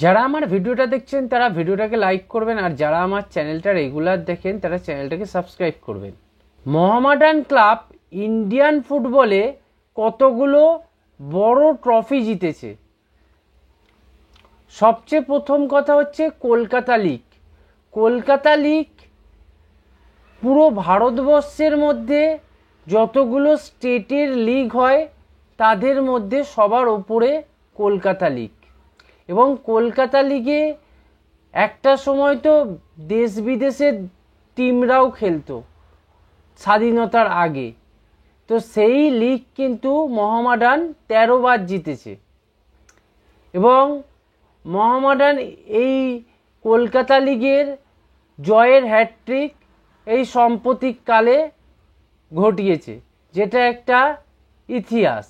যারা আমার ভিডিওটা দেখছেন তারা ভিডিওটাকে লাইক করবেন, আর যারা আমার চ্যানেলটা রেগুলার দেখেন তারা চ্যানেলটাকে সাবস্ক্রাইব করবেন। মোহামেডান ক্লাব ইন্ডিয়ান ফুটবলে কতগুলো বড় ট্রফি জিতেছে। সবচেয়ে প্রথম কথা হচ্ছে কলকাতা লিগ। কলকাতা লিগ পুরো ভারতবর্ষের মধ্যে যতগুলো স্টেটের লিগ হয় তাদের মধ্যে সবার ওপরে কলকাতা লিগ। এবং কলকাতা লিগে একটা সময় তো দেশ বিদেশের টিমরাও খেলতো স্বাধীনতার আগে। তো সেই লিগ কিন্তু মোহামেডান 13 বার জিতেছে। এবং মোহামেডান এই কলকাতা লিগের জয়ের হ্যাটট্রিক এই সাম্প্রতিককালে ঘটিয়েছে, যেটা একটা ইতিহাস।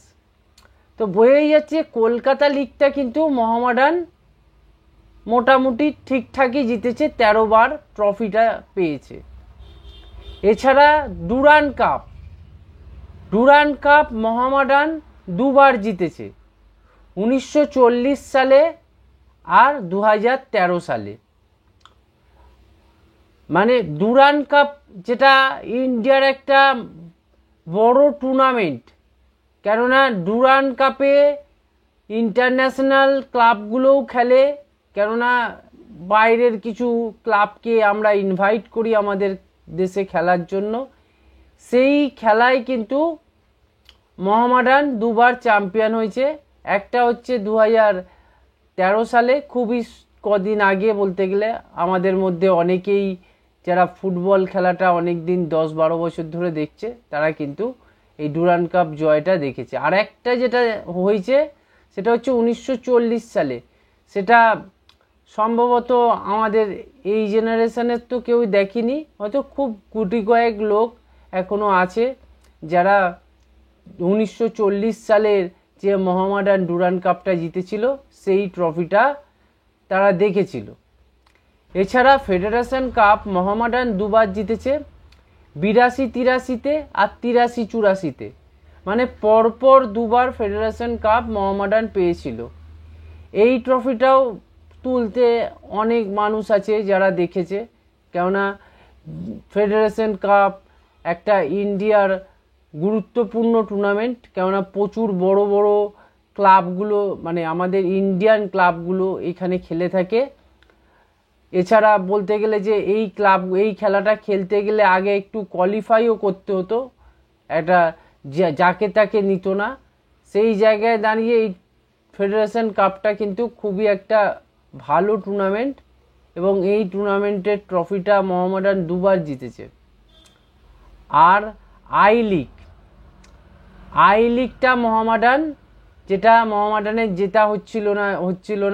তো বোঝাই যাচ্ছে কলকাতা লিগটা কিন্তু মোহামেডান মোটামুটি ঠিকঠাকই জিতেছে, 13 বার ট্রফিটা পেয়েছে। এছাড়া ডুরান্ড কাপ মোহামেডান 2 বার জিতেছে, 1940 সালে আর 2013 সালে। মানে ডুরান্ড কাপ যেটা ইন্ডিয়ার একটা বড় টুর্নামেন্ট, কেননা ডুরান্ড কাপে ইন্টারন্যাশনাল ক্লাবগুলোও খেলে, কেননা বাইরের কিছু ক্লাবকে আমরা ইনভাইট করি আমাদের দেশে খেলার জন্য। সেই খেলায় কিন্তু মোহামেডান 2 বার চ্যাম্পিয়ন হয়েছে। একটা হচ্ছে 2013 সালে, খুবই কদিন আগে বলতে গেলে। আমাদের মধ্যে অনেকেই যারা ফুটবল খেলাটা অনেক দিন 10-12 বছর ধরে দেখছে তারা কিন্তু এই ডুরান্ড কাপ জয়টা দেখেছে। আর একটা যেটা হয়েছে সেটা হচ্ছে 1940 সালে। সেটা সম্ভবত আমাদের এই জেনারেশনের তো কেউ দেখেনি, হয়তো খুব গুটি কয়েক লোক এখনও আছে যারা 1940 সালের যে মোহামেডান ডুরান্ড কাপটা জিতেছিল সেই ট্রফিটা তারা দেখেছিল। এছাড়া ফেডারেশন কাপ মোহামেডান 2 বার জিতেছে, 82-83-তে আর 83-84-তে। মানে পরপর 2 বার ফেডারেশন কাপ মোহামেডান পেয়েছিল। এই ট্রফিটাও তুলতে অনেক মানুষ আছে যারা দেখেছে, কেননা ফেডারেশন কাপ একটা ইন্ডিয়ার গুরুত্বপূর্ণ টুর্নামেন্ট, কেননা প্রচুর বড় বড় ক্লাবগুলো মানে আমাদের ইন্ডিয়ান ক্লাবগুলো এখানে খেলে থাকে। এছাড়া বলতে গেলে যে এই খেলাটা খেলতে গেলে আগে একটু কোয়ালিফাইও করতে হতো, একটা যাকে তাকে নিত না। সেই জায়গায় দাঁড়িয়ে এই ফেডারেশন কাপটা কিন্তু খুবই একটা ভালো টুর্নামেন্ট, এবং এই টুর্নামেন্টের ট্রফিটা মোহামেডান 2 বার জিতেছে। আর আই লিগটা যেটা মোহামেডানের জেতা হচ্ছিল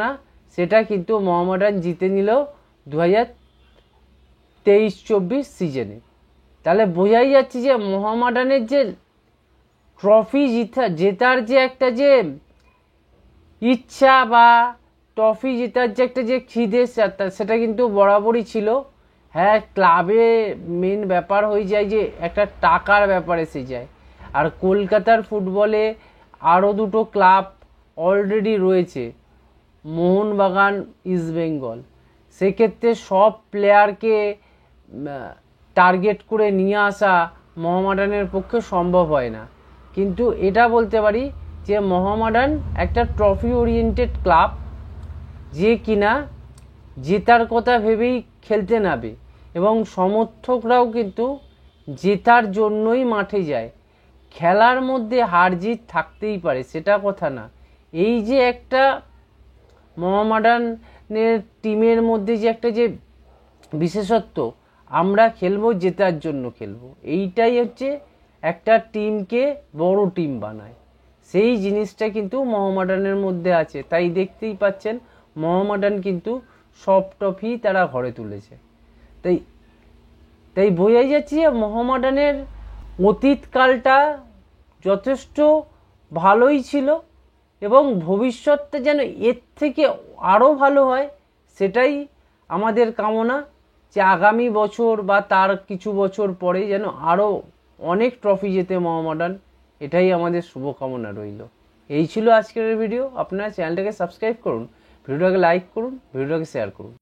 না সেটা কিন্তু মোহামেডান জিতে নিল 2023-24 সিজনে। তাহলে বোঝাই যাচ্ছে যে মোহামেডানের যে ট্রফি জেতার যে একটা যে ইচ্ছা বা ট্রফি জেতার যে একটা যে খিদে সেটা কিন্তু বরাবরই ছিল। হ্যাঁ, ক্লাবে মেন ব্যাপার হয়ে যায় যে একটা টাকার ব্যাপার এসে যায়। আর কলকাতার ফুটবলে আরও 2টো ক্লাব অলরেডি রয়েছে, মোহনবাগান, ইস্টবেঙ্গল। সেক্ষেত্রে সব প্লেয়ারকে টার্গেট করে নিয়ে আসা মোহামেডানের পক্ষে সম্ভব হয় না। কিন্তু এটা বলতে পারি যে মোহামেডান একটা ট্রফি ওরিয়েন্টেড ক্লাব, যে কিনা জেতার কথা ভেবেই খেলতে নামে, এবং সমর্থকরাও কিন্তু জেতার জন্যই মাঠে যায়। খেলার মধ্যে হার জিত থাকতেই পারে, সেটা কথা না। এই যে একটা মোহামেডানের টিমের মধ্যে যে একটা যে বিশেষত্ব, আমরা খেলবো জেতার জন্য খেলবো, এইটাই হচ্ছে একটা টিমকে বড় টিম বানায়। সেই জিনিসটা কিন্তু মোহামেডানের মধ্যে আছে। তাই দেখতেই পাচ্ছেন মোহামেডান কিন্তু সব ট্রফি তারা ঘরে তুলেছে। তাই বোঝাই যাচ্ছে যে মোহামেডানের অতীতকালটা যথেষ্ট ভালোই ছিল, এবং ভবিষ্যৎটা যেন এর থেকে আরও ভালো হয় সেটাই আমাদের কামনা, যে আগামী বছর বা তার কিছু বছর পরে যেন আরও অনেক ট্রফি জেতে মোহামেডান। এটাই আমাদের শুভকামনা রইল। এই ছিল আজকের ভিডিও। আপনারা চ্যানেলটাকে সাবস্ক্রাইব করুন, ভিডিওটাকে লাইক করুন, ভিডিওটাকে শেয়ার করুন।